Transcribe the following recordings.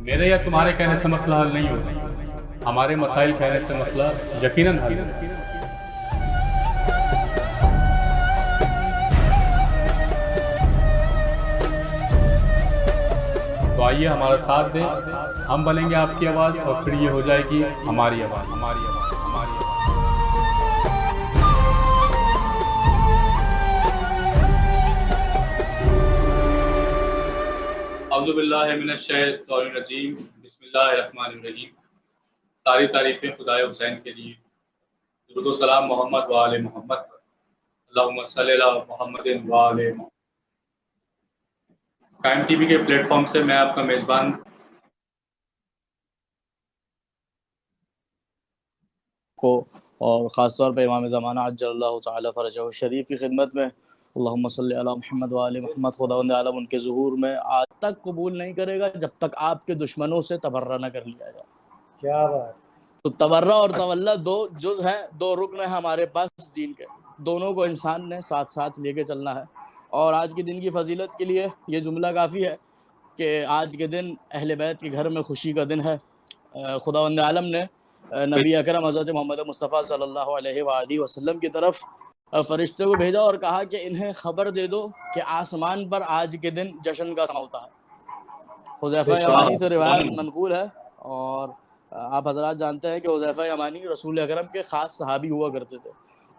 मेरे या तुम्हारे कहने से मसला हल नहीं होता, हमारे मसाइल कहने से मसला यकीनन हल होता। तो आइए हमारा साथ दें, हम बनेंगे आपकी आवाज़ और फिर ये हो जाएगी हमारी आवाज़, हमारी आवाज़, हमारी आवाज़। औज़ु बिल्लाहि मिनश शैतानिर रजीम, बिस्मिल्लाहिर रहमानिर रहीम। सारी तारीफ़ें खुदाए हुसैन के लिए, दुरूद व सलाम मोहम्मद व आले मोहम्मद पर, अल्लाहुम्मा सल्लि अला मुहम्मदिन व आले मोहम्मद। कायम टीवी के प्लेटफॉर्म से मैं आपका मेज़बान को और ख़ास तौर पे इमाम ज़माना अज्जलल्लाहु तआला फ़रजहु शरीफ की खिदमत में अल्लाहुम्मा सल्लि अला मुहम्मद व आले मोहम्मद। खुदावंद आलम उनके ज़ुहूर में आज तक कबूल नहीं करेगा जब तक आपके दुश्मनों से तबर्रा न कर लिया जाए। क्या बात। तो तबर्रा और तवल्ला दो जुज़ हैं, दो रुकन हैं हमारे पास दीन के, दोनों को इंसान ने साथ साथ लेके चलना है। और आज के दिन की फजीलत के लिए ये जुमला काफ़ी है कि आज के दिन अहले बैत के घर में खुशी का दिन है। खुदावंद आलम ने नबी अकरम हज़रत मोहम्मद मुस्तफ़ा सल्लल्लाहु अलैहि वसल्लम की तरफ फरिश्ते को भेजा और कहा कि इन्हें खबर दे दो कि आसमान पर आज के दिन जश्न का समय होता है। हुज़ैफ़ा यमानी से रिवायत मनक़ूल है और आप हज़रात जानते हैं कि हुज़ैफ़ा यमानी रसूल अकरम के ख़ास सहाबी हुआ करते थे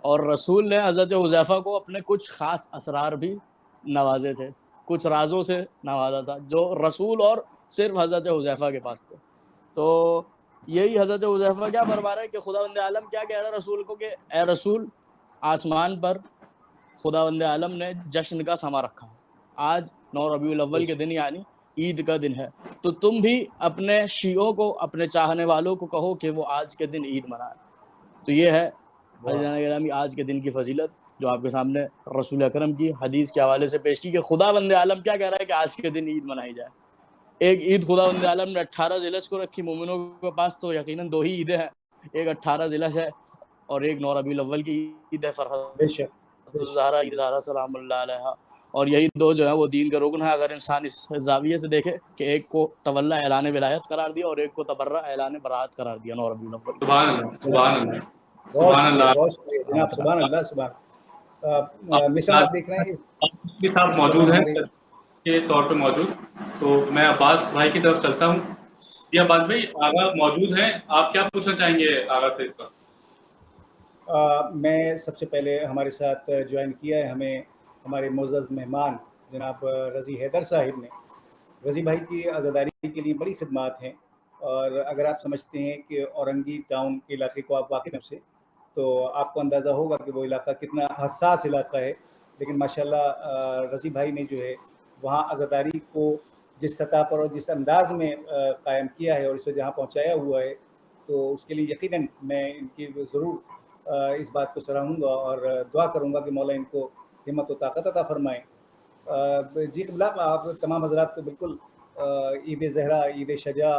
और रसूल ने हज़रत हुज़ैफ़ा को अपने कुछ ख़ास असरार भी नवाजे थे, कुछ राज़ों से नवाजा था जो रसूल और सिर्फ हज़रत हुज़ैफ़ा के पास थे। तो यही हज़रत हुज़ैफ़ा क्या फरमा रहा है कि खुदावंद आलम क्या कह रहा है रसूल को कि ए रसूल, आसमान पर खुदावंद आलम ने जश्न का समा रखा है। आज 9 रबीउल अव्वल के दिन यानी ईद का दिन है, तो तुम भी अपने शियों को, अपने चाहने वालों को कहो कि वो आज के दिन ईद मनाएं। तो ये है अज़ीज़ान-ए-गिरामी आज के दिन की फजीलत जो आपके सामने रसूल अकरम की हदीस के हवाले से पेश की कि खुदावंद आलम क्या कह रहा है कि आज के दिन ईद मनाई जाए। एक ईद खुदावंद आलम ने 18 ज़िलहज को रखी, मोमिनों के पास तो यकीनन 2 ही ईदें हैं, एक 18 ज़िलहज है और एक 9 रबीउल अव्वल की ईद है फ़रहतुज़ ज़हरा, ईद ज़हरा सलामुल्लाह अलैहा। और यही दो जो है वो दीन का रुकन है। अगर इंसान इस ज़ाविये से देखे कि एक को तवल्ला ऐलान विलायत करार दिया और एक को तबर्रा ऐलान बराअत करार दिया 9 रबीउल अव्वल। सुभान अल्लाह, सुभान अल्लाह, सुभान अल्लाह, बहुत शुक्रिया जनाब, सुभान अल्लाह, सुभान। मिसाल आप देख रहे हैं के साथ मौजूद हैं के तौर पे मौजूद, तो मैं अब्बास भाई की तरफ चलता हूँ। जी अब्बास भाई, आगा मौजूद हैं, आप क्या पूछना चाहेंगे आगा से इस वक्त? मैं सबसे पहले हमारे साथ ज्वाइन किया है हमें हमारे मोअज़्ज़ज़ मेहमान जनाब रज़ी हैदर साहिब ने। रज़ी भाई की आज़ादारी के लिए बड़ी खिदमात हैं और अगर आप समझते हैं कि औरंगी टाउन के इलाके को आप वाक़िफ़ हैं उससे, तो आपको अंदाज़ा होगा कि वो इलाका कितना हसास इलाका है। लेकिन माशाल्लाह रज़ी भाई ने जो है वहाँ आज़ादारी को जिस सतह पर और जिस अंदाज़ में कायम किया है और इसे जहाँ पहुँचाया हुआ है, तो उसके लिए यकीनन मैं इनकी ज़रूर इस बात को सराहूँगा और दुआ करूँगा कि मौला इनको हिम्मत व ताकत अता फ़रमाएँ। जी क़िबला, आप तमाम हज़रात को बिल्कुल ईद ज़हरा, ईद शजा,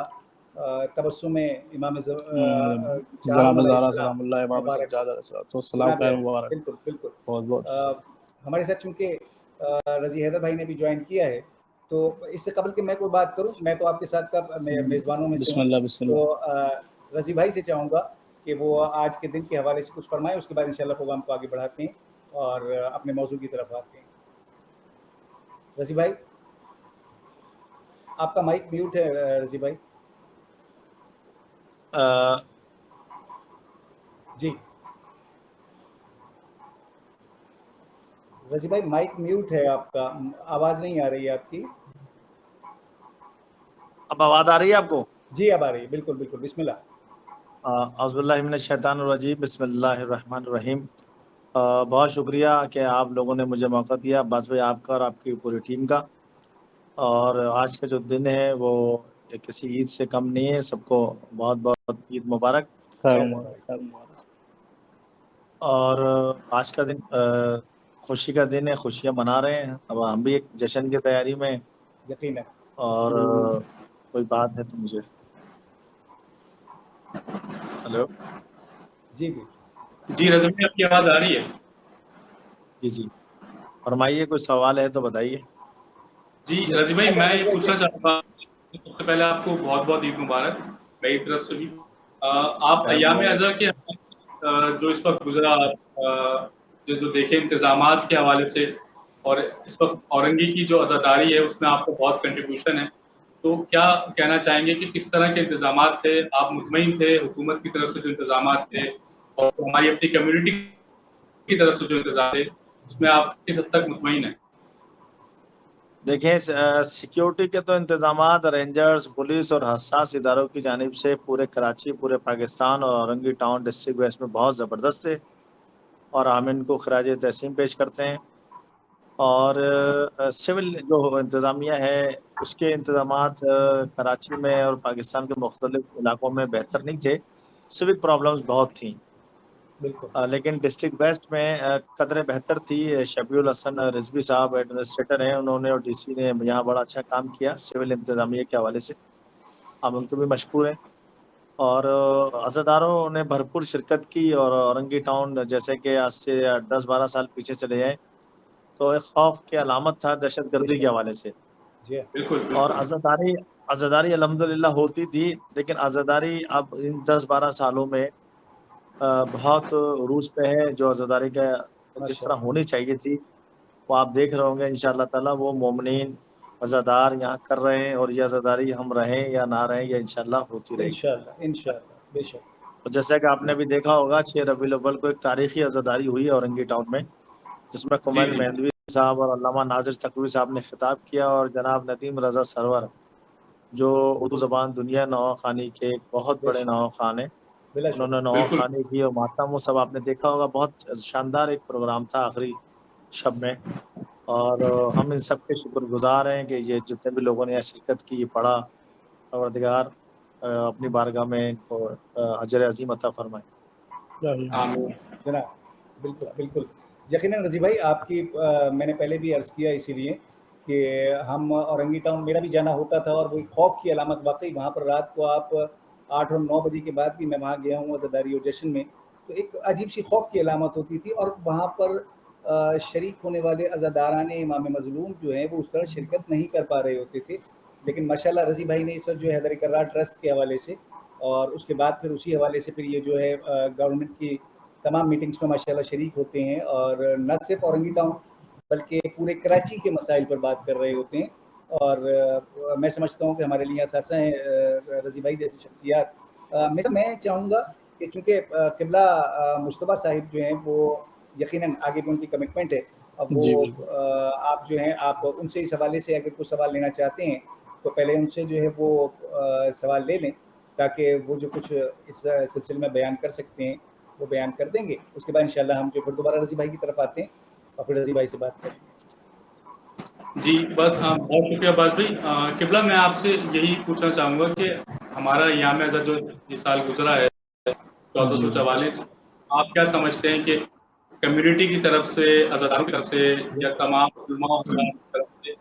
तबस्सुम इमाम ज़हरा सलामुल्लाह इमाम सज्जाद अलैहिस्सलाम खैर मुबारक। बिल्कुल, बिल्कुल। बहुत हमारे साथ चूँकि रज़ी हैदर भाई ने भी ज्वाइन किया है, तो इससे कबल कि मैं कोई बात करूँ, मैं तो आपके साथ का मेज़बानों में से हूँ, तो रज़ी भाई से चाहूँगा कि वो आज के दिन के हवाले से कुछ फरमाएं, उसके बाद इंशाल्लाह प्रोग्राम को आगे बढ़ाते हैं और अपने मौजू की तरफ आते हैं। रज़ी भाई, आपका माइक म्यूट है रज़ी भाई। जी रज़ी भाई, माइक म्यूट है आपका, आवाज़ नहीं आ रही है आपकी। अब आवाज़ आ रही है आपको? जी अब आ रही है, बिल्कुल बिल्कुल। बिस्मिल्लाह। औज़ुबिल्लाहि मिनश शैतानिर रजीम, बिस्मिल्लाहिर रहमानिर रहीम। बहुत शुक्रिया कि आप लोगों ने मुझे मौका दिया, अब्बास भाई आपका और आपकी पूरी टीम का। और आज का जो दिन है वो किसी ईद से कम नहीं है। सबको बहुत बहुत ईद मुबारक। और आज का दिन खुशी का दिन है, खुशियाँ मना रहे हैं। अब हम भी एक जश्न की तैयारी में यकीनन। और कोई बात है तो मुझे हेलो जी जी जी रज़ी भाई, आपकी आवाज़ आ रही है? जी जी, फरमाइए, कोई सवाल है तो बताइए। जी रज़ी भाई, मैं ये पूछना चाहूँगा सबसे पहले आपको बहुत बहुत ईद मुबारक मेरी तरफ से भी। आप अय्याम अज़ा के जो इस वक्त गुजरा, जो देखे इंतजामात के हवाले से, और इस वक्त औरंगी की जो अज़ादारी है उसमें आपका बहुत कंट्रीब्यूशन है, तो क्या कहना चाहेंगे कि किस तरह के इंतजामात थे? आप मुतमईन थे हुकूमत की तरफ से जो इंतजामात थे, और हमारी अपनी कम्युनिटी की तरफ से जो इंतजाम थे, उसमें आप किस हद तक मुतमईन हैं? देखिए, सिक्योरिटी के तो इंतजामात रेंजर्स, पुलिस और हसास इदारों की जानिब से पूरे कराची, पूरे पाकिस्तान और औरंगी टाउन डिस्ट्रिक्ट वेस्ट में बहुत ज़बरदस्त थे, और हम इनको खराज तहसीन पेश करते हैं। और सिविल जो इंतज़ामिया है उसके इंतजामात कराची में और पाकिस्तान के मुख्तलिफ इलाकों में बेहतर नहीं थे, सिविक प्रॉब्लम्स बहुत थी। बिल्कुल। लेकिन डिस्ट्रिक्ट वेस्ट में कदरें बेहतर थी। शबीउल हसन रिजवी साहब एडमिनिस्ट्रेटर हैं, उन्होंने और डीसी ने यहाँ बड़ा अच्छा काम किया सिविल इंतजामिया के हवाले से, हम उनको भी मशकूर हैं। और अज़ादारों ने भरपूर शिरकत की, और औरंगी टाउन जैसे कि आज से 10-12 साल पीछे चले जाएँ तो एक खौफ की अलामत था दहशतगर्दी के हवाले से। जी हाँ। बिल्कुल, और बिल्कुल। अज़ादारी अल्हम्दुलिल्लाह होती थी, लेकिन अज़ादारी अब इन 10-12 सालों में बहुत उरूज पे है। जो अज़ादारी का जिस तरह माशाअल्लाह। होनी चाहिए थी, वो आप देख रहे होंगे इंशाअल्लाह ताला, वो मोमिनीन अज़ादार यहाँ कर रहे हैं, और ये अज़ादारी हम रहें या ना रहें, ये इंशाअल्लाह होती रहेगी। इंशाअल्लाह, इंशाअल्लाह, बेशक। तो जैसा कि आपने भी देखा होगा, 6 रबीउल अव्वल को एक तारीखी अज़ादारी हुई है औरंगी टाउन में, जिसमें जी, कुमैन जी। मेहंदवी साहब और अल्लामा नाज़िर तक़वी साहब ने खिताब किया, और जनाब नदीम रज़ा सरवर, जो उर्दू ज़बान दुनिया नवाख़्वानी के एक बहुत बड़े बेशक, नवाख़्वान हैं, बिलाशुबा। उन्होंने बिल्कुल। नवाख़्वानी की और मातम वो सब आपने देखा होगा। बहुत शानदार एक प्रोग्राम था आखिरी शब में, और हम इन सब के शुक्रगुज़ार हैं कि ये जितने भी लोगों ने यहाँ शिरकत की, ये पढ़ा, परवरदिगार अपनी बारगाह में इनको अजर अज़ीम अता फ़रमाए। आमीन। जनाब, बिल्कुल, बिल्कुल। यकीनन रज़ी भाई, आपकी मैंने पहले भी अर्ज़ किया इसीलिए कि हम औरंगी टाउन मेरा भी जाना होता था, और वो एक खौफ़ की अलामत, वाक़ई वहाँ पर रात को आप 8 और 9 बजे के बाद भी मैं वहाँ गया हूँ अज़ादारी और जश्न में, तो एक अजीब-सी खौफ़ की अलामत होती थी, और वहाँ पर शरीक होने वाले अज़ादाराने इमाम मज़लूम जो हैं, वो उस तरह शिरकत नहीं कर पा रहे होते थे। लेकिन माशाअल्लाह रज़ी भाई ने इस वक़्त जो है हैदर कर्रार ट्रस्ट के हवाले से, और उसके बाद फिर उसी हवाले से फिर ये जो है गवर्नमेंट की तमाम मीटिंग्स में माशाल्लाह शरीक होते हैं, और न सिर्फ औरंगी टाउन बल्कि पूरे कराची के मसाइल पर बात कर रहे होते हैं। और मैं समझता हूँ कि हमारे लिए असासा हैं रज़ी भाई जैसी शख्सियात। मैं चाहूँगा कि चूँकि क़िबला मुश्तबा साहिब जो हैं वो यकीनन आगे भी उनकी कमिटमेंट है, अब वो जी बिल्कुल। आप जो हैं आप उनसे इस हवाले से अगर कुछ सवाल लेना चाहते हैं तो पहले उनसे जो है वो सवाल ले लें, ताकि वो जो कुछ इस सिलसिले में बयान कर सकते हैं वो बयान कर देंगे। उसके बाद इंशाल्लाह हम जो फिर दोबारा रज़ी भाई की तरफ आते हैं और फिर रज़ी भाई से बात करेंगे। जी, बस बहुत शुक्रिया अब्बास भाई। क़िबला, मैं आपसे यही पूछना चाहूँगा कि हमारा अय्याम अज़ा जो इस साल गुजरा है, जी, 1444, आप क्या समझते हैं कि कम्युनिटी की तरफ से, अज़ादारों की तरफ से, या तमाम उलमा और हज़रात की तरफ से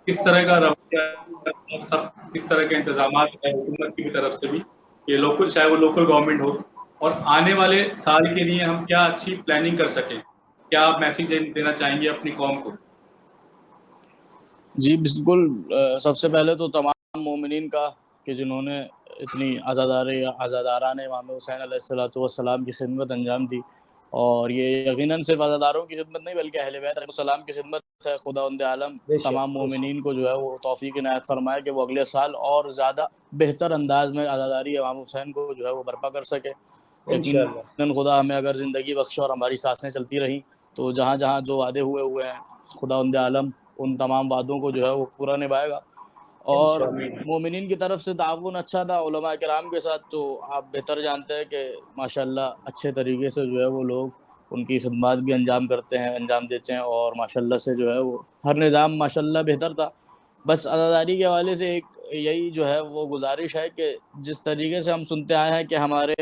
किस तरह का रवैया, और सब किस तरह के इंतज़ामात हैं हुकूमत की भी तरफ से भी, कि लोकल, चाहे वो लोकल गवर्नमेंट हो, और आने वाले साल के लिए हम क्या अच्छी प्लानिंग कर सकें? क्या आप मैसेज देना चाहेंगे अपनी कौम को? जी, बिल्कुल। सबसे पहले तो तमाम मोमिनीन का कि जिन्होंने इतनी आज़ादाराने इमाम हुसैन अलैहिस्सलातु वस्सलाम की खिदमत अंजाम दी, और ये यकीनन सिर्फ़ आज़ादारों की खिदमत नहीं बल्कि अहले बैत अलैहिस्सलाम की खिदमत है। खुदावंद आलम बेशक, तमाम बेशक। मोमिनीन को जो है वो तौफ़ीक़ इनायत फ़रमाए कि वो अगले साल और ज़्यादा बेहतर अंदाज़ में आज़ादारी इमाम हुसैन को जो है वो बर्पा कर सके। इंशाअल्लाह। यकीनन खुदा हमें अगर ज़िंदगी बख्शे और हमारी सांसें चलती रहीं, तो जहाँ-जहाँ जो वादे हुए हैं, खुदावंद आलम उन तमाम वादों को जो है वो पूरा निभाएगा। और इंशाअल्लाह। मोमिनीन की तरफ से ताउन अच्छा था उलमा किराम के साथ, तो आप बेहतर जानते हैं कि माशाअल्लाह अच्छे तरीके से जो है वो लोग उनकी खिदमत भी अंजाम करते हैं, अंजाम देते हैं, और माशाअल्लाह से जो है वो हर निज़ाम माशाअल्लाह बेहतर था। बस अज़ादारी के हवाले से एक यही जो है वो गुज़ारिश है कि जिस तरीके से हम सुनते आए हैं कि हमारे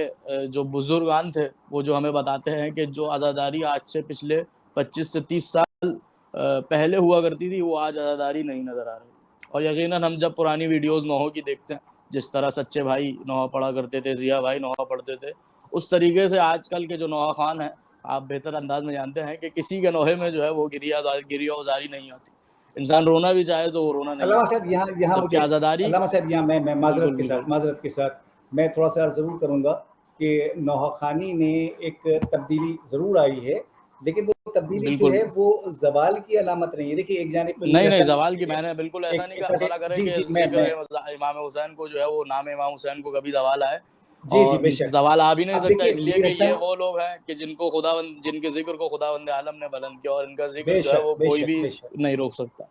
जो बुज़ुर्गान थे, वो जो हमें बताते हैं कि जो अज़ादारी आज से पिछले 25 से 30 साल पहले हुआ करती थी, वो आज अज़ादारी नहीं नज़र आ रही। और यकीनन हम जब पुरानी वीडियोज़ नौहों की देखते हैं, जिस तरह सच्चे भाई नौहा पढ़ा करते थे, ज़िया भाई नौहा पढ़ते थे, उस तरीके से आजकल के जो नौहा ख़ान हैं, आप बेहतर अंदाज़ में जानते हैं कि किसी के नौहे में जो है वो गिरिया-औज़ारी नहीं आती। इंसान रोना भी चाहे तो वो रोना नहीं, अल्लामा साहब यहाँ जबकि मुझे आज़ादारी अल्लामा साहब यहाँ मैं बिल्कुल बिल्कुल माजरत के साथ मैं थोड़ा सा ज़रूर करूँगा कि नौखानी ने एक तब्दीली ज़रूर आई है, लेकिन वो तब्दीली जो बिल्कुल है वो ज़वाल की अलामत नहीं है। देखिए एक जानिब तो नहीं मीर नहीं, हसन सवाल की मैंने बिल्कुल ऐसा नहीं कहा, एक ऐसा ना करें जी कि जी जिक्र इमाम हुसैन को जो है वो नाम इमाम हुसैन को कभी ज़वाल आए, जी जी और बेशक। ज़वाल आ भी नहीं अब सकता, देखिए इसलिए मीर कि ये हसन वो लोग हैं कि जिनके जिक्र को खुदावंद आलम ने बुलंद किया, और इनका जिक्र जो है बेशक वो कोई बेशक भी बेशक नहीं रोक सकता।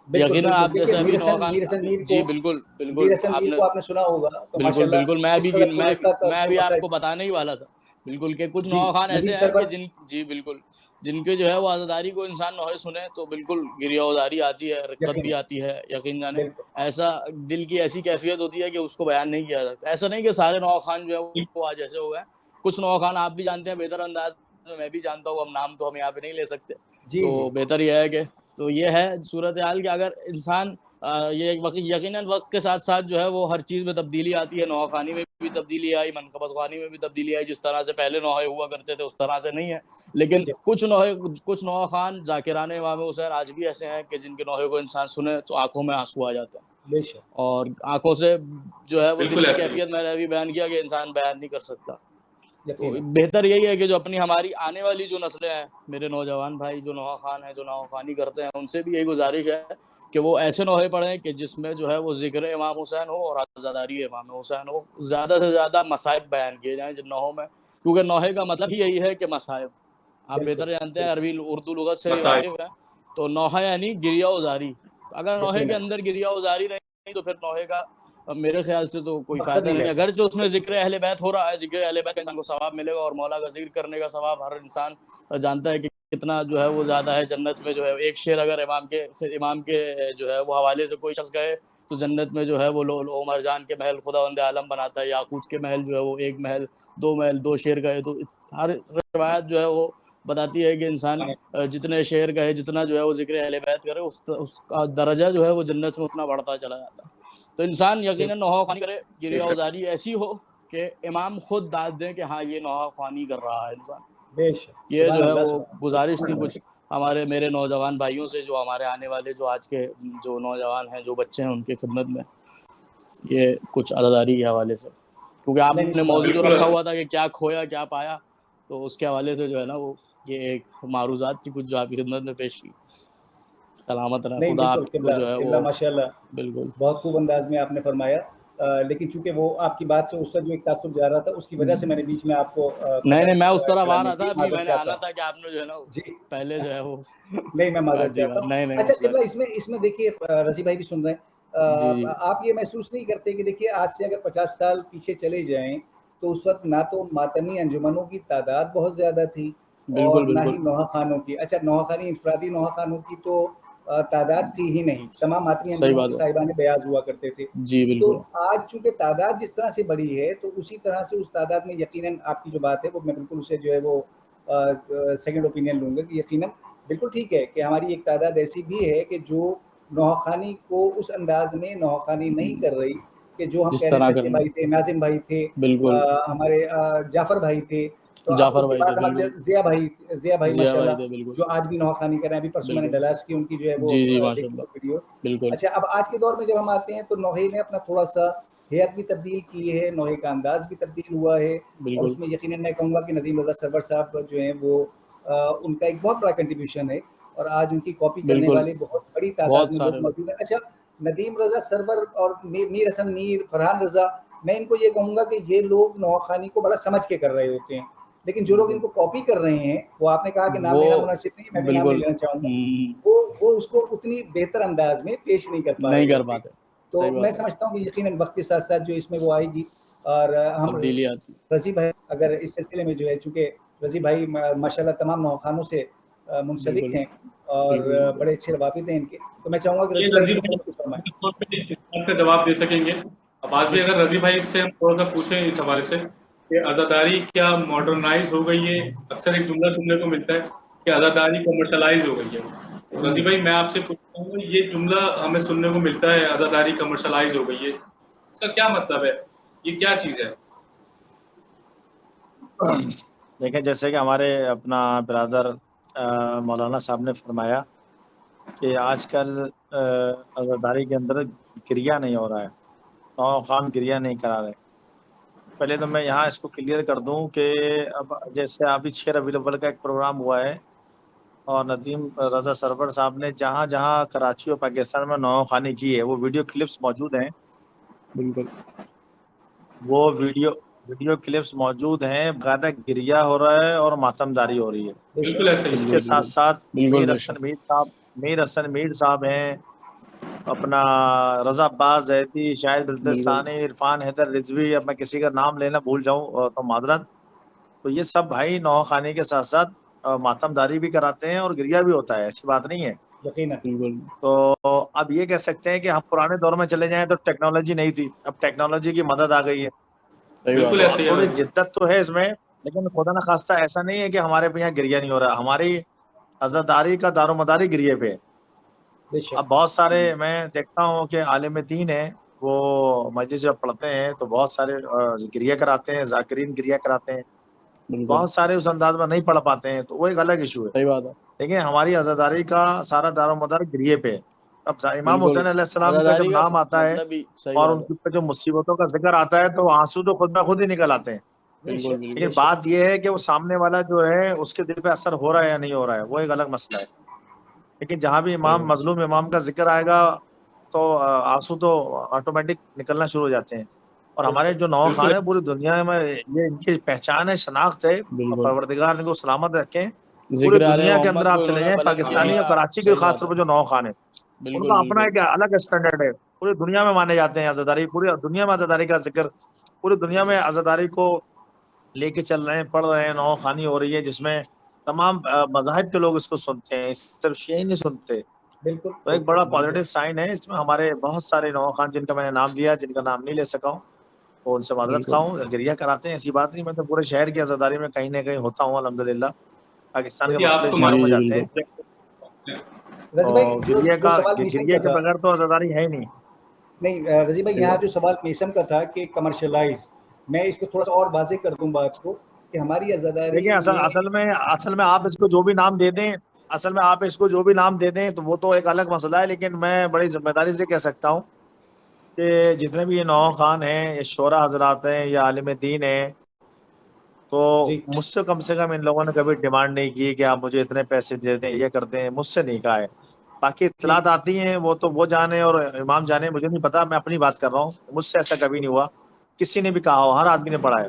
बिल्कुल यकीनन बिल्कुल। आप देखिए जैसे अभी मीर हसन मीर जी को बिल्कुल बिल्कुल आपने आपने सुना होगा, तो बिल्कुल बिल्कुल माशाल्लाह इस कदर पुरस्कार मैं तो अभी आपको मसाइब बताने ही वाला था बिल्कुल कि कुछ जी नौखा खान नदीम ऐसे हैं कि सरवर जी बिल्कुल, जिनके जो है वो आज़ादारी को इंसान नौहे सुने तो बिल्कुल गिरियावज़ारी आती है, रिक्कत भी यकीनन आती है, यकीन जाने बिल्कुल ऐसा दिल की ऐसी कैफियत होती है कि उसको बयान नहीं किया जाता। ऐसा नहीं कि सारे नौखा खान जो है वो आज ऐसे हो गए, कुछ नौखा खान आप भी जानते हैं बेहतर अंदाज में, मैं भी जानता हूँ, अब नाम तो हम यहाँ पे नहीं ले सकते, जी जी तो बेहतर ये है कि तो ये है सूरत हाल कि अगर इंसान ये यकीनन वक्त के साथ साथ जो है वो हर चीज़ में तब्दीली आती है, नौखानी में भी तब्दीली आई, मनकबत ख़्वानी में भी तब्दीली आई, जिस तरह से पहले नौहे हुआ करते थे उस तरह से नहीं है, लेकिन जी कुछ नौहा खान ज़ाकिरान इमाम हुसैन आज भी ऐसे हैं कि जिनके नौहे को इंसान सुने तो आंखों में आंसू आ जाते हैं, बेशक और आंखों से जो है वो दिल बिल्कुल की ऐसा ही कैफियत मैंने अभी बयान किया कि इंसान बयान नहीं कर सकता। तो यकीनन बेहतर यही है कि जो अपनी हमारी आने वाली जो नस्लें हैं, मेरे नौजवान भाई जो नौहा खान हैं, जो नौहा खानी करते हैं, उनसे भी यही गुजारिश है कि वो ऐसे नौहे पढ़ें कि जिसमें जो है वो ज़िक्र इमाम हुसैन हो और आज़ादारी इमाम हुसैन हो, ज़्यादा से ज़्यादा मसाइब बयान किए जाएँ जिन नौहों में, क्योंकि नौहे का मतलब ही यही है कि मसाइब, आप बिल्कुल बेहतर जानते हैं, बिल्कुल अरबी उर्दू लुगत से भी मसाइल। वाकिफ़ हैं, तो नौहा यानी गिरिया-उज़ारी, अगर नौहे के यकीनन अंदर गिरिया-उज़ारी नहीं तो फिर नौहे का मेरे ख्याल से तो कोई मकसद फ़ायदा नहीं नहीं है। रहता। अगरचे उसमें ज़िक्र अहले बैत हो रहा है, ज़िक्र अहले बैत का इंसान को सवाब मिलेगा, और मौला का ज़िक्र करने का सवाब हर इंसान जानता है कि कितना जो है वो ज़्यादा है जन्नत में, जो है एक शेर अगर इमाम के जो है वो हवाले से कोई शख्स कहे तो जन्नत में जो है वो लौह मरजान के महल खुदावंद आलम बनाता है, याकूत के महल जो है वो 1 महल, 2 महल, 2 शेर कहे तो हर रिवायत जो है वो बताती है कि इंसान जितने शेर कहे, जितना जो है वो ज़िक्र अहले बैत करे, उसका दर्जा जो है वो जन्नत में उतना बढ़ता चला जाता है। तो इंसान यकीनन नौहा ख़्वानी करे, गिरिया-उज़ारी ऐसी हो कि इमाम खुद दाद दें कि हाँ, ये नौहा ख़्वानी कर रहा है इंसान। बेशक ये सुभान जो है अल्लाह वो सुभान गुज़ारिश थी कुछ मेरे नौजवान भाइयों से, जो हमारे आने वाले जो आज के जो नौजवान हैं, जो बच्चे हैं, उनकी खिदमत में ये कुछ अज़ादारी के हवाले से, क्योंकि नहीं नहीं आपने सुभान मौज़ू जो बिल्कुल रखा हुआ था कि क्या खोया, क्या पाया, तो उसके हवाले से जो है ना वो ये एक मारूज़ात थी कुछ जो आपकी खिदमत में पेश की। सलामत रहें, नहीं खुदा बिल्कुल आपको जो है वो किबला माशाल्लाह बिल्कुल। बहुत खूब अंदाज में आपने फरमाया। लेकिन चूंकि वो आपकी बात से उसका जो एक तासुब जा रहा था उसकी वजह से मैंने बीच में आपको नहीं, नहीं, मैं उस तरफ आ कराने रहा था, की अभी माजरत मैंने चाहता आना हूँ। था कि आपने जो है ना जी पहले जो है वो नहीं मैं काट माजरत दी चाहता बात। हूँ। नहीं, नहीं, अच्छा मसला किबला नहीं। इसमें देखिए रज़ी भाई भी सुन रहे हैं। जी, जी। आप ये महसूस नहीं करते कि देखिए आज से अगर 50 साल पीछे चले जाएं तो उस वक्त ना तो मातमी अंजुमनों की तादाद बहुत ज़्यादा थी बिल्कुल, और ना ही बिल्कुल। नौहा खानों की। अच्छा नौहा खानी इंफरादी नौहा खानों की तो तादाद थी ही नहीं, तमाम मातमी सही अंजुमन बात के है। साहिबान बयाज हुआ करते थे। जी, तो बिल्कुल। आज चूंकि तादाद जिस तरह से बढ़ी है तो उसी तरह से उस तादाद में यकीनन आपकी जो बात है वो मैं बिल्कुल उसे जो है वो सेकंड ओपिनियन लूँगा कि यकीनन बिल्कुल ठीक है कि हमारी एक तादाद ऐसी भी है कि जो नौखानी को उस अंदाज में नौखानी नहीं कर रही कि जो हम जिस पहले तरह सच्चे करना भाई थे, नाजिम भाई थे, बिल्कुल, हमारे जाफ़र भाई थे, तो अब जाफ़र उसके भाई थे, बाद हमारे बिल्कुल। ज़िया भाई ज़िया भाई माशाल्लाह थे, बिल्कुल, जो आज भी नौखानी कर रहे हैं। अभी परसों मैंने बिल्कुल। डलास की उनकी जो है वो जी, जी, देखी माशाअल्लाह। वो वीडियोज़। बिल्कुल, अच्छा अब आज के दौर में जब हम आते हैं तो नौहे ने अपना थोड़ा-सा हैयत भी तब्दील की है, नौहे का अंदाज़ भी तब्दील हुआ है और बिल्कुल, उसमें यकीनन मैं कहूँगा कि नदीम रज़ा सरवर साहब जो हैं वो उनका एक बहुत बड़ा कंट्रीब्यूशन है और आज उनकी कॉपी करने बिल्कुल। वाले बहुत बड़ी तादाद बहुत में लोग सारे लोग। मौजूद हैं। अच्छा नदीम रज़ा सरवर और मीर हसन मीर, फरहान रज़ा, मैं इनको ये कहूँगा कि ये लोग नौखानी को बड़ा समझ के कर रहे होते हैं। लेकिन जो लोग बिल्कुल। इनको कॉपी कर रहे हैं, वो आपने कहा कि नाम वो लेना मुनासिब नहीं है, मैं भी नाम नहीं बिल्कुल लेना चाहूँगा। हुँ, वो उसको उतनी बेहतर अंदाज में पेश नहीं कर पा रहे नहीं कर होते। पाते। तो सही मैं बात है। समझता हूँ कि यकीनन वक्त के साथ साथ जो इसमें वो आएगी और हम तब्दीली आती है। रज़ी भाई अगर इस सिलसिले में जो है चूँकि रज़ी भाई माशाल्लाह तमाम नौखानों से मुंसलिक बिल्कुल, हैं और बिल्कुल, बिल्कुल। बड़े अच्छे रवाबित हैं इनके, तो मैं चाहूँगा कि ये रज़ी भाई इस रज़ी सिलसिले भाई में कुछ फरमाएँ। इस तौर पे इस बात का जवाब दे सकेंगे। अब आज भी जी अगर रज़ी भाई से हम थोड़ा-सा पूछें इस हवाले से कि अज़ादारी क्या मॉडर्नाइज़ हो गई है? अक्सर एक जुमला सुनने को मिलता है कि अज़ादारी कमर्शियलाइज़ हो गई है। तो रज़ी भाई मैं आपसे पूछता हूँ ये जुमला हमें सुनने को मिलता है अज़ादारी कमर्शियलाइज़ हो गई है। इसका क्या मतलब है? ये क्या चीज़ है? देखिए जैसे कि हमारे अपना ब्रदर मौलाना साहब ने फरमाया कि आजकल अज़ादारी के अंदर गिरिया नहीं हो रहा है, नौ खान गिरिया नहीं करा रहे। पहले तो मैं यहाँ इसको क्लियर कर दूं कि अब जैसे अभी 6 रबीउल अव्वल का एक प्रोग्राम हुआ है और नदीम रजा सरवर साहब ने जहाँ जहाँ कराची और पाकिस्तान में नौ खानी की है वो वीडियो क्लिप्स मौजूद हैं। बिल्कुल वो वीडियो क्लिप्स मौजूद हैं, बकायदा गिरिया हो रहा है और मातमदारी हो रही है। बिल्कुल ऐसा ही इसके साथ साथ बिल्कुल मीर हसन मीर साहब हैं, अपना रजा अब्बास जैदी, शाहिद बिल्तिस्तानी, इरफान हैदर रिजवी, अब मैं किसी का नाम लेना भूल जाऊं तो मादरत। तो ये सब भाई नौ खाने के साथ साथ मातमदारी भी कराते हैं और गिरिया भी होता है, ऐसी बात नहीं है। यकीनन। बिल्कुल तो अब ये कह सकते हैं कि हम पुराने दौर में चले जाएं तो टेक्नोलॉजी नहीं थी, अब टेक्नोलॉजी की मदद आ गई है। सही बात बिल्कुल है। ऐसे ही थोड़ी है। जिद्दत तो है इसमें, लेकिन खुदा न खास्ता ऐसा नहीं है कि हमारे पे यहाँ गिरिया नहीं हो रहा। हमारी अज़ादारी का दारोमदारी गिरिये पे है। बेशक। अब बहुत सारे मैं देखता हूँ कि आलिम दीन है, वो मस्जिद जब पढ़ते हैं तो बहुत सारे गिरिया कराते हैं, जाकिरीन गिरिया कराते हैं। बिल्कुल बहुत सारे उस अंदाज में नहीं पढ़ पाते हैं, तो वो एक अलग इशू है। सही बात है। लेकिन हमारी अज़ादारी का सारा दारोमदार गिरिये पे है। अब इमाम बिल्कुल हुसैन अलैहिस्सलाम का जब आज़ादारी का नाम आता है मतलब ही सही और बात है। उनके ऊपर जो मुसीबतों का जिक्र आता है तो आंसू तो खुद ब खुद ही निकल आते हैं। बिल्कुल बेशक। लेकिन बिल्कुल बात यह है कि वो सामने वाला जो है उसके दिल पे असर हो रहा है या नहीं हो रहा है, वो एक अलग मसला है। लेकिन जहां भी सही बात। मजलूम इमाम का जिक्र आएगा तो आंसू तो ऑटोमेटिक निकलना शुरू हो जाते हैं। और हमारे जो नौ बिल्कुल खान है पूरी दुनिया में ये इनकी पहचान है, शनाख्त है, और बिल्कुल परवरदिगार इनको सलामत रखें। पूरी जिक्र आले दुनिया के अंदर मोहम्मद आप को चले इन्होंने जाएं, बुलंद पाकिस्तानी और किया। कराची के सही खास बात तौर है। पर जो नौ खान है बिल्कुल उनका अपना बिल्कुल एक अलग स्टैंडर्ड है। पूरी दुनिया में माने जाते हैं आज़ादारी, पूरी दुनिया में आज़ादारी का जिक्र, पूरी दुनिया में आज़ादारी को लेके चल रहे हैं, पढ़ रहे हैं, नौ खानी हो रही है जिसमें तमाम मज़ाहिब के लोग इसको सुनते हैं, सिर्फ शिया नहीं सुनते। बिल्कुल तो एक बड़ा पॉजिटिव साइन है इसमें। हमारे बहुत सारे नौ खान जिनका मैंने नाम लिया, जिनका नाम नहीं ले सका हूँ, वो उनसे माजरत बिल्कुल खाऊं, गिरिया कराते हैं, ऐसी बात नहीं। मैं तो पूरे शहर की आज़ादारी में कहीं ना कहीं होता हूँ अल्हम्दुलिल्लाह। पाकिस्तान के देखिए आप मुख्तलिफ तो शहरों जी में जी जाते बिल्कुल हैं रजी भाई, और जो सवाल मीसम गिरिया का के था, बगैर तो आज़ादारी है ही नहीं। नहीं रजी भाई, यहाँ जो सवाल मीसम का था कि कमर्शलाइज, मैं इसको थोड़ा सा और वाजे कर दूं बात को कि हमारी आज़ादारी देखिए में असल में आप इसको जो भी नाम दे दें, असल में आप इसको जो भी नाम दे दें तो वो तो एक अलग मसला है। लेकिन मैं बड़ी जिम्मेदारी से कह सकता हूँ कि जितने भी ये नौ खान हैं, ये शोरा हजरात हैं या आलिम दीन हैं, तो जी मुझसे कम से कम इन लोगों ने कभी डिमांड नहीं की कि आप मुझे इतने पैसे दे दें, ये कर दें, मुझसे नहीं कहा है। बाकी ठीक। इतलात आती हैं वो तो वो जाने और इमाम जाने, मुझे नहीं पता, मैं अपनी बात कर रहा हूँ। मुझसे ऐसा कभी नहीं हुआ, किसी ने भी कहा हो, हर आदमी ने पढ़ा है।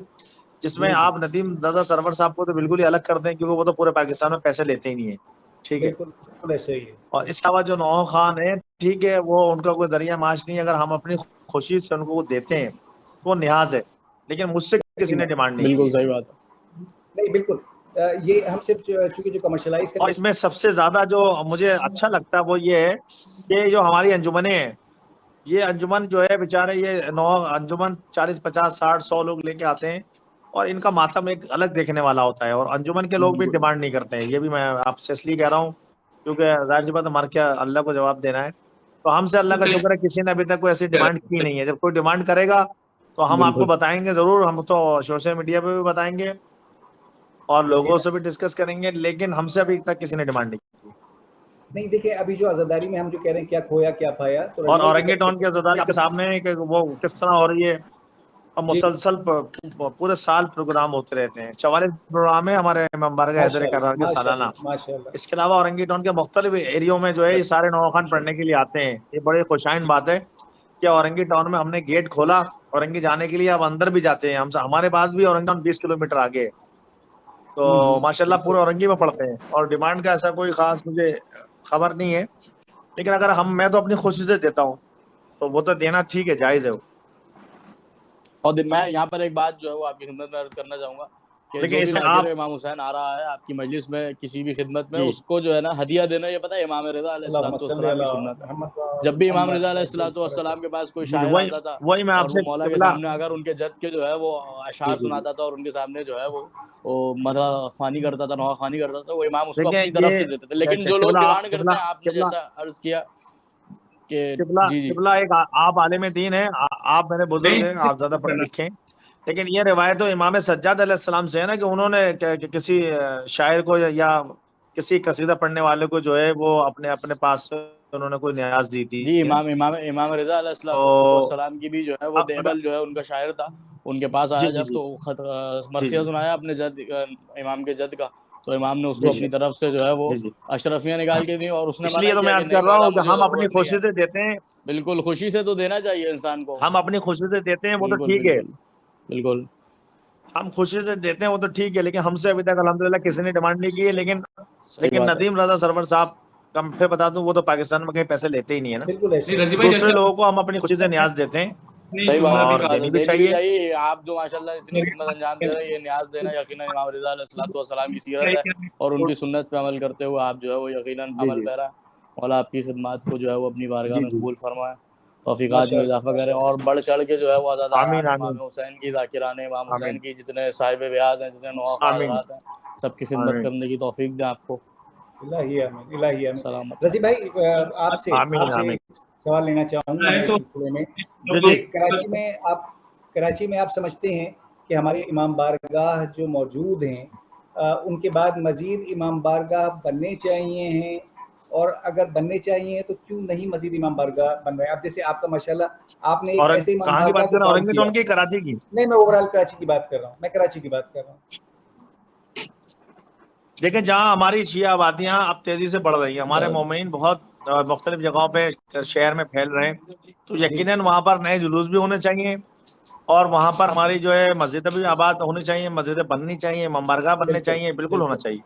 जिसमें जी जी आप नदीम दादा सरवर साहब को तो बिल्कुल ही अलग कर दें, क्योंकि वो तो पूरे पाकिस्तान में पैसे लेते ही नहीं है, ठीक है। बिल्कुल बिल्कुल ऐसे ही है। और इसके अलावा जो नौ खान है, ठीक है, वो उनका कोई दरिया माश नहीं है, अगर हम अपनी खुशी से उनको वो देते हैं तो वो नियाज है। लेकिन मुझसे किसी ने डिमांड नहीं की बिल्कुल है। सही बात है। नहीं बिल्कुल, ये हम सिर्फ चूंकि जो कमर्शलाइज और करने इसमें सबसे ज्यादा जो मुझे अच्छा लगता है वो ये है कि जो हमारी अंजुमनें हैं, ये अंजुमन जो है बेचारे, ये नौ अंजुमन 40 50 60 100 लोग लेके आते हैं और इनका मातम एक अलग देखने वाला होता है। और अंजुमन के लोग भी बिल्कुल डिमांड नहीं करते हैं, ये भी मैं आपसे इसलिए कह रहा हूँ क्योंकि जाहिर सी बात हमारे क्या अल्लाह को जवाब देना है। तो हमसे अल्लाह का शुक्र है किसी ने अभी तक कोई ऐसी डिमांड की नहीं है। जब कोई डिमांड करेगा तो हम आपको बिल्कुल बताएंगे जरूर, हम तो सोशल मीडिया पे भी बताएंगे और लोगों से भी डिस्कस करेंगे, लेकिन हमसे अभी तक किसी ने डिमांड नहीं की। नहीं देखिए, अभी जो आज़ादारी में हम जो कह रहे हैं क्या खोया क्या पाया, तो और रजी भाई जैसा औरंगेटॉन की आज़ादारी आपके सामने है कि वो किस तरह हो रही है। अब जी मुसलसल पूरे साल प्रोग्राम होते रहते हैं, 44 प्रोग्राम है हमारे इमाम बारगाह हैदर करार के सालाना। माशाल्लाह माशाल्लाह। इसके अलावा औरंगेटॉन के मुख्तलिफ एरियो में जो है ये सारे नौखान पढ़ने के लिए आते हैं। ये बड़ी खुशाइन बात है कि औरंगी टाउन में हमने गेट खोला औरंगी जाने के लिए, अब अंदर भी जाते हैं हम, हमारे पास भी औरंगी टाउन 20 किलोमीटर आगे है। तो माशाल्लाह पूरे औरंगी में पढ़ते हैं और डिमांड का ऐसा कोई खास मुझे खबर नहीं है। लेकिन अगर मैं तो अपनी खुशी से देता हूँ तो वो तो देना ठीक है, जायज है वो। और दिन मैं यहाँ पर एक बात जो है वो आपकी खिदमत में अर्ज करना चाहूंगा कि लेकिन जो भी इसमें जाकिर आप इमाम हुसैन आ रहा है आपकी मजलिस में किसी भी खिदमत में, जी उसको जो है ना हदिया देना, ये पता है इमाम रज़ा अल्लाहुम्मा सल्ली अलैहिस्सलाम की अला सुन्नत है। मुहम्मद व जब भी इमाम मुहम्मद रज़ा वज़ल्लम। अलैहिस्सलाम के पास कोई जी शायर वही आता था वही मैं और वो आपसे मौला के किबला सामने आकर उनके जद के जो है वो अशार जी सुनाता था और उनके सामने जो है वो मदह ख़्वानी करता था, नौहा ख़्वानी करता था, वो इमाम उसको देखिए अपनी तरफ से देते थे। लेकिन जो लोग किबला डिमांड करते किबला हैं, आपने किबला जैसा अर्ज किया कि किबला जी जी किबला एक आप आलिम दीन है, आप मेरे बुजुर्ग हैं, आप ज्यादा पढ़े लिखे हैं। लेकिन ये रिवायत तो इमाम सज्जाद अलैहिस्सलाम से है ना कि उन्होंने किसी शायर को या किसी कसीदा पढ़ने वाले को जो है वो अपने अपने पास से उन्होंने कोई न्याज दी थी जी, इमाम रज़ा तो अलैहिस्सलाम की भी जो है वो अब देवल जो है उनका शायर था, उनके पास जी आया जी जब जी तो जी मरसिया जी सुनाया अपने इमाम के जद का, तो इमाम ने उसको जी जी अपनी तरफ से जो है वो जी जी अशरफियाँ निकाल के दी और उसने मना इसलिए तो मैं किया कि अर्ज नहीं कर रहा मौला हूँ कि मुझे हम अपनी ज़रूरत नहीं खुशी है। से देते हैं, बिल्कुल, खुशी से तो देना चाहिए इंसान को। हम अपनी खुशी से देते हैं वो तो बिल्कुल, ठीक है, बिल्कुल, बिल्कुल, हम खुशी से देते हैं वो तो ठीक है, लेकिन हमसे अभी तक अल्हम्दुलिल्लाह किसी ने डिमांड नहीं की है। लेकिन सही बात है। नदीम रजा सरवर साहब का मैं फिर बता दूं, वो तो पाकिस्तान में कहीं पैसे लेते ही नहीं है ना। बिल्कुल नहीं ऐसे रजी भाई, दूसरे जैसे लोगों को हम अपनी खुशी से न्याज देते हैं अपनी सही बात जुमला भी है, और कहा देनी भी देनी भी चाहिए। चाहिए। आप जो माशाल्लाह इतनी खिदमत अंजाम दे रहे हैं, ये न्याज देना यकीनन इमाम रिज़ा अलैहिस्सलाम की सीरत है और उनकी सुन्नत पे अमल करते हुए आप जो है वो यकीनन जी अमल जी पैरा। मौला आपकी खिदमत को जो है वो अपनी बारगाह जी में जी कबूल फरमाए, तौफीकात में माशाल्लाह इजाफा करें माशाल्लाह। और बढ़ चढ़ के जो है वो आमीन अज़ादारान इमाम आमीन हुसैन की, ज़ाकिरान इमाम हुसैन आमीन की, जितने साहिब ब्याज हैं, जितने नौखा आमीन हज़रात हैं, सबकी खिदमत आमीन करने की तौफीक दें आपको। इलाही आमीन, इलाही आमीन। सलामत रज़ी रहें। भाई आपसे आमीन आपसे आमीन एक सवाल लेना चाहूँगा मैं इस तो सिलसिले में जी कि जी कराची में आप समझते हैं कि हमारे इमाम बारगाह जो मौजूद हैं उनके बाद मज़ीद इमाम बारगाह बनने चाहिए हैं, और अगर बनने चाहिए तो क्यों नहीं मज़ीद इमाम बारगाह बन रहे हैं? अब जैसे आपका माशाल्लाह आपने एक और ऐसे इमाम कहाँ की बारगाह बात कर को रहे हैं, फाउंड औरंगी किया। टाउन की कराची की? नहीं, मैं ओवरऑल कराची की बात कर रहा हूँ, मैं कराची की बात कर रहा हूँ। देखिए, जहाँ हमारी शिया आबादियाँ अब तेजी से बढ़ रही हैं, हमारे मोमिन बहुत मुख्तलिफ जगहों पे शहर में फैल रहे हैं, तो जी यकीनन वहाँ पर नए जुलूस भी होने चाहिए और वहाँ पर हमारी जो है मस्जिद भी आबाद होनी चाहिए, मस्जिदें बननी चाहिए, ममबारगाह बनने बिल्कुल चाहिए, बिल्कुल होना बिल्कुल चाहिए।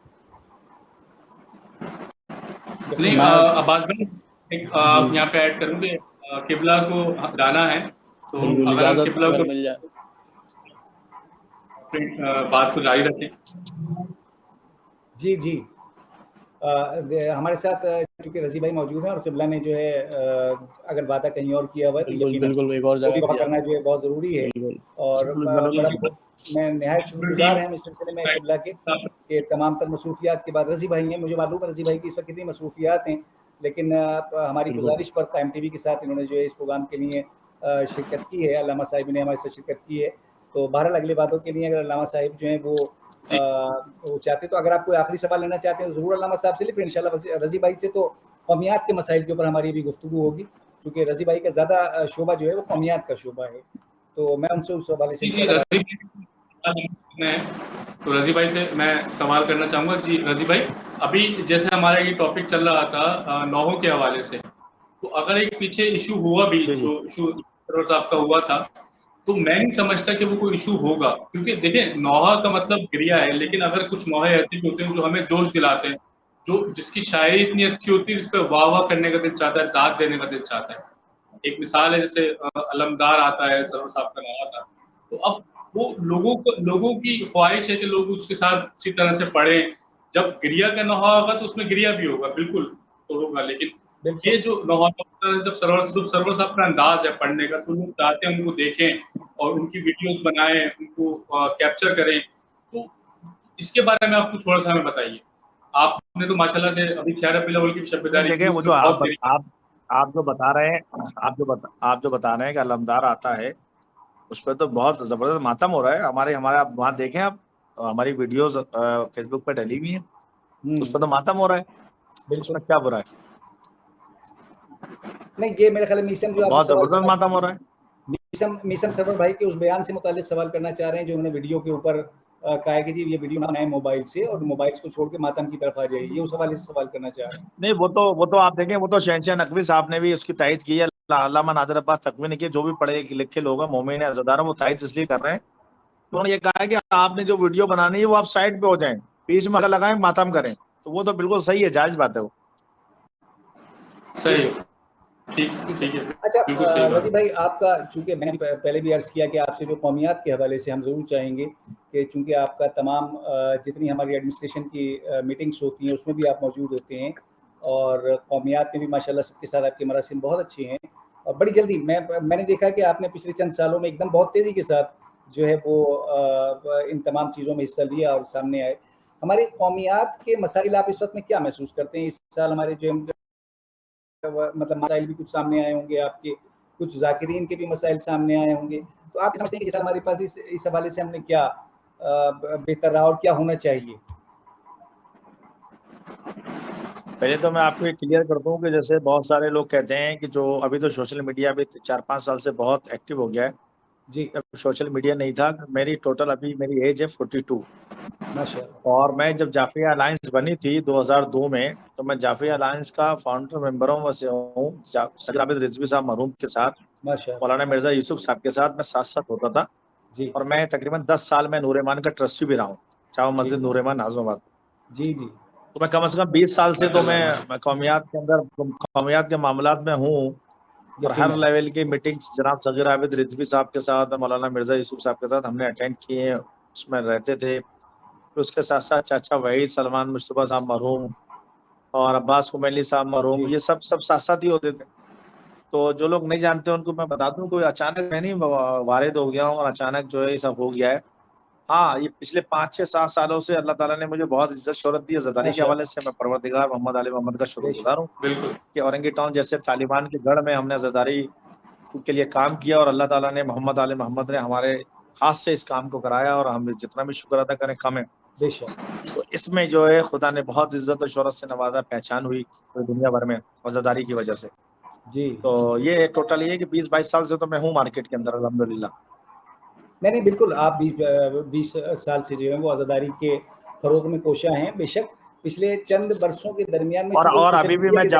नहीं यकीनन। मैं अब्बास भाई, एक जी आप यहाँ पे ऐड करूँ कि किबला को हटाना है, तो बिल्कुल अगर हम इजाज़त किबला अगर को मिल जाए। बात को जारी रखें। जी जी। हमारे साथ चूंकि रज़ी भाई मौजूद हैं और किबला ने जो है अगर वादा कहीं और किया हुआ है तो बिल्कुल, यकीनन बिल्कुल एक और वो जगह भी पे वहाँ जाना करना है। जो है बहुत ज़रूरी है। बिल्कुल, और बड़ा मैं नहायत शुक्रगुज़ार हैं इस सिलसिले में किबला के कि तमाम तर मसरूफियात के बाद रज़ी भाई हैं, मुझे मालूम है रज़ी भाई की इस वक्त कितनी मसरूफियात हैं, लेकिन हमारी बिल्कुल, गुजारिश पर टाइम टीवी के साथ इन्होंने जो है इस प्रोग्राम के लिए शिरकत की है, अल्लामा साहिब ने हमारे साथ शिरकत की है। तो बहरहाल अगले बातों के लिए अगर अल्लामा साहिब जो हैं वो चाहते, तो अगर आप कोई आखिरी सवाल लेना चाहते हैं तो ज़रूर अल्लामा साहब से ले, फिर इंशाल्लाह रज़ी भाई से तो कौमियात के मसाइल के ऊपर हमारी भी गुफ्तगू होगी, क्योंकि रज़ी भाई का ज़्यादा शोबा जो है वो कौमियात का शोबा है। तो मैं उनसे उस हवाले से जी इंशाल्लाह बात। तो रजी भाई से मैं सवाल करना चाहूँगा। जी रजी भाई, अभी जैसे हमारा ये टॉपिक चल रहा था नौहों के हवाले से, तो अगर एक पीछे इशू हुआ भी, जी जी जो इशू साहब का हुआ था, तो मैं नहीं समझता कि वो कोई इशू होगा, क्योंकि देखिए नौहा का मतलब क्रिया है, लेकिन अगर कुछ नौहे ऐसे भी होते हैं जो हमें जोश दिलाते हैं, जो जिसकी शायरी इतनी अच्छी होती है, जिस पर वाह वाह करने का दिल चाहता है, दाद देने का दिल चाहता है। एक मिसाल है, जैसे अलमदार आता है, सरवर साहब का नौहा था, तो अब वो लोगों की ख्वाहिश है कि लोग उसके साथ उसी तरह से पढ़ें। जब गिरिया का नौहा होगा तो उसमें गिरिया भी होगा, बिल्कुल तो होगा, लेकिन बिल्कुल ये जो नौहा होता है, जब सरवर साहब का अंदाज है पढ़ने का, तो लोग चाहते हैं उनको देखें और उनकी वीडियोस बनाएं, उनको कैप्चर करें। तो इसके बारे में आपको थोड़ा सा हमें बताइए। आपने तो माशाल्लाह से अभी 4 लेवल की नहीं शब्दारी देखिए, की, वो उसमें जो बहुत मेरी आप जो बता रहे हैं, आप जो बता रहे हैं कि अलमदार आता है, उस पर तो बहुत जबरदस्त मातम हो रहा है। हमारे हमारे आप वहाँ देखें, आप हमारी वीडियोस फेसबुक पे डली हुई है, उस पर तो मातम हो रहा है, बिल्कुल। उसमें क्या बुरा है? नहीं, ये मेरे ख्याल में मीसम जो आपसे बहुत सवाल जबरदस्त मातम हो रहा है। मीसम सरवर भाई के उस बयान से मुतालिक सवाल करना चाह रहे हैं जो उन्होंने वीडियो के ऊपर कहा है कि जी ये वीडियो ना बनाए मोबाइल से और मोबाइल्स को छोड़ के मातम की तरफ आ जाइए, ये उस हवाले से सवाल करना चाह रहे हैं। नहीं, वो तो आप देखें, वो तो शहनशाह नकवी साहब ने भी उसकी तायद की है, अल्लामा नादिर अब्बास तकवी ने की, जो भी पढ़े लिखे लोग हैं, मोमिन है, अज़ादार हैं, वो तायद इसलिए कर रहे हैं। तो उन्होंने ये कहा है कि आपने जो वीडियो बनानी है वो आप साइड पे हो जाएं, बीच में अगर लगाएं मातम करें, तो वो तो बिल्कुल सही है, जायज बात है वो। ठीक सही है, हो। ठीक ठीक है। ठीक है, अच्छा बिल्कुल सही बात रज़ी भाई, आपका चूंकि मैंने पहले भी अर्ज़ किया कि आपसे जो कौमियात के हवाले से हम ज़रूर चाहेंगे कि चूंकि आपका तमाम जितनी हमारी एडमिनिस्ट्रेशन की मीटिंग्स होती हैं उसमें भी आप मौजूद होते हैं और कौमियात में भी माशाल्लाह सबके साथ आपके मरासिम बहुत अच्छे हैं, और बड़ी जल्दी मैंने देखा कि आपने पिछले चंद सालों में एकदम बहुत तेज़ी के साथ जो है वो इन तमाम चीज़ों में हिस्सा लिया और सामने आए। हमारे कौमियात के मसाइल आप इस वक्त में क्या महसूस करते हैं? इस साल हमारे जो मतलब मसाइल भी कुछ सामने आए होंगे आपके, कुछ ज़ाकिरीन के भी मसाइल सामने आए होंगे, तो आप समझते हैं कि इस साल हमारे पास इस हवाले से हमने क्या बेहतर रहा और क्या होना चाहिए? पहले तो मैं आपको ये क्लियर करता हूँ कि जैसे बहुत सारे लोग कहते हैं कि जो अभी तो सोशल मीडिया भी 4-5 साल से बहुत एक्टिव हो गया है। जी जब सोशल मीडिया नहीं था, मेरी टोटल अभी मेरी एज है 42 माशाल्लाह। और मैं जब जाफरिया अलायंस बनी थी 2002 में, तो मैं जाफरिया अलायंस का फाउंडर मेंबरों में से हूँ। सैयद आबिद रिजवी साहब मरहूम के साथ, माशाल्लाह मौलाना मिर्जा यूसुफ साहब के साथ मैं साथ साथ होता था। जी और मैं तकरीबन 10 साल में नूर ईमान का ट्रस्टी भी रहा हूँ, जामा जी मस्जिद नूर ईमान आजमाबाद। जी जी तो मैं कम से कम 20 साल से तो मैं कौमियात के अंदर कौमियात के मामलात में हूँ और हर यकीनन। लेवल की मीटिंग्स जनाब सगीर आबिद रिजवी साहब के साथ और मौलाना मिर्जा यूसुफ साहब के साथ हमने अटेंड किए, उसमें रहते थे। फिर उसके साथ साथ चाचा वहीद सलमान मुस्तफा साहब मरहूम और अब्बास कुमैली साहब मरहूम, जी ये सब साथ साथ ही होते थे। तो जो लोग नहीं जानते उनको मैं बता दूं, कोई अचानक मैं नहीं वारिद हो गया हूँ और अचानक जो है ये सब हो गया है। हाँ, ये पिछले 5-6-7 सालों से अल्लाह ताला ने मुझे बहुत इज्जत शोहरत दी है ज़रदारी के हवाले से। मैं परवरदिगार मोहम्मद आली मोहम्मद का शुक्रगुजार हूँ बिल्कुल कि औरंगी टाउन जैसे तालिबान के गढ़ में हमने ज़रदारी के लिए काम किया और अल्लाह ताला ने मोहम्मद आली मोहम्मद ने हमारे हाथ से इस काम को कराया और हम जितना भी शुक्र अदा करें कम है। बेशक। तो इसमें जो है खुदा ने बहुत इज्जत और शोहरत से नवाजा, पहचान हुई पूरी दुनिया भर में वज़ादारी की वजह से। जी तो ये टोटल ये कि 20-22 साल से तो मैं हूँ मार्केट के अंदर अल्हम्दुलिल्लाह। नहीं बिल्कुल, आप 20 साल से जो है वो आज़ादारी के फ़रोग़ में कोशा हैं। बेशक पिछले चंद बरसों के दरमियान में चूँकि और सोशल अभी भी मीडिया मैं के ज़रिए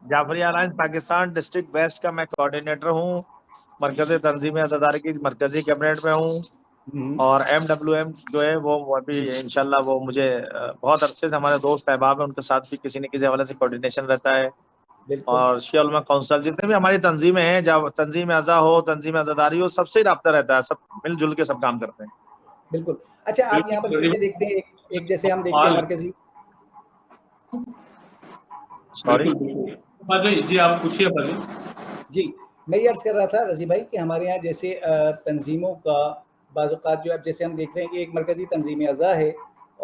Jafaria alliance Pakistan district west का मैं कोऑर्डिनेटर हूँ। मरकज़ी तंजीम आज़ादारी की मरकज़ी कैबिनेट में हूँ और MWM जो है वो अभी इंशाल्लाह वो मुझे बहुत अरसे से हमारे दोस्त अहबाब हैं, उनके साथ भी किसी न किसी हवाले से कोऑर्डिनेशन रहता है। बिल्कुल और शिया उलमा काउंसिल जितने भी हमारी तंजीमें हैं, जब तंजीम अज़ा हो, तंजीम आज़ादारी हो, सबसे ही राब्ता रहता है, सब मिलजुल के सब काम करते हैं। बिल्कुल। अच्छा, आप यहाँ पर बिल्कुल कैसे देखते हैं, एक जैसे हम देखते हैं मरकज़ी सॉरी भाई जी, आप पूछिए भाई। जी, मैं ये अर्ज़ कर रहा था रज़ी भाई कि हमारे यहाँ जैसे तंज़ीमों का बाज़-औक़ात जो अब जैसे हम देख रहे हैं कि एक मरकज़ी तंज़ीम अज़ा है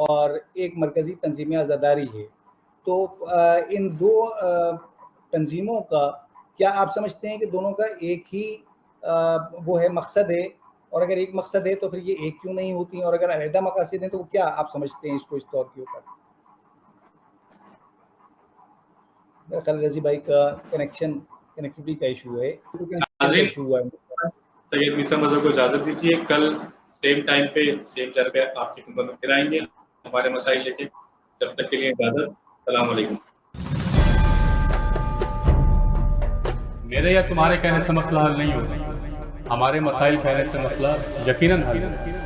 और एक मरकज़ी तंज़ीम आज़ादारी है। तो इन 2 तंज़ीमों का क्या आप समझते हैं कि दोनों का एक ही वो है मकसद है? और अगर एक मकसद है तो फिर ये एक क्यों नहीं होती? और अगर अलहदा मकासद हैं तो क्या आप समझते हैं इसको इस तौर के ऊपर? मेरा ख्याल रज़ी भाई का कनेक्टिविटी का इशू है, इशू हुआ है। सैयद मीसा मज़हर को इजाज़त दीजिए, कल सेम टाइम पे सेम जगह पे आपकी खिदमत में फिर आएंगे हमारे मसाइल लेके। जब तक के लिए इजाज़त, सलाम अलैकुम। मेरे या तुम्हारे कहने से मसला हल नहीं होता, हमारे मसाइल कहने से मसला यकीनन हल होता।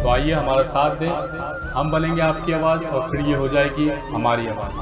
तो आइए हमारा साथ दें, हम बनेंगे आपकी आवाज़ और फिर ये हो जाएगी हमारी आवाज़।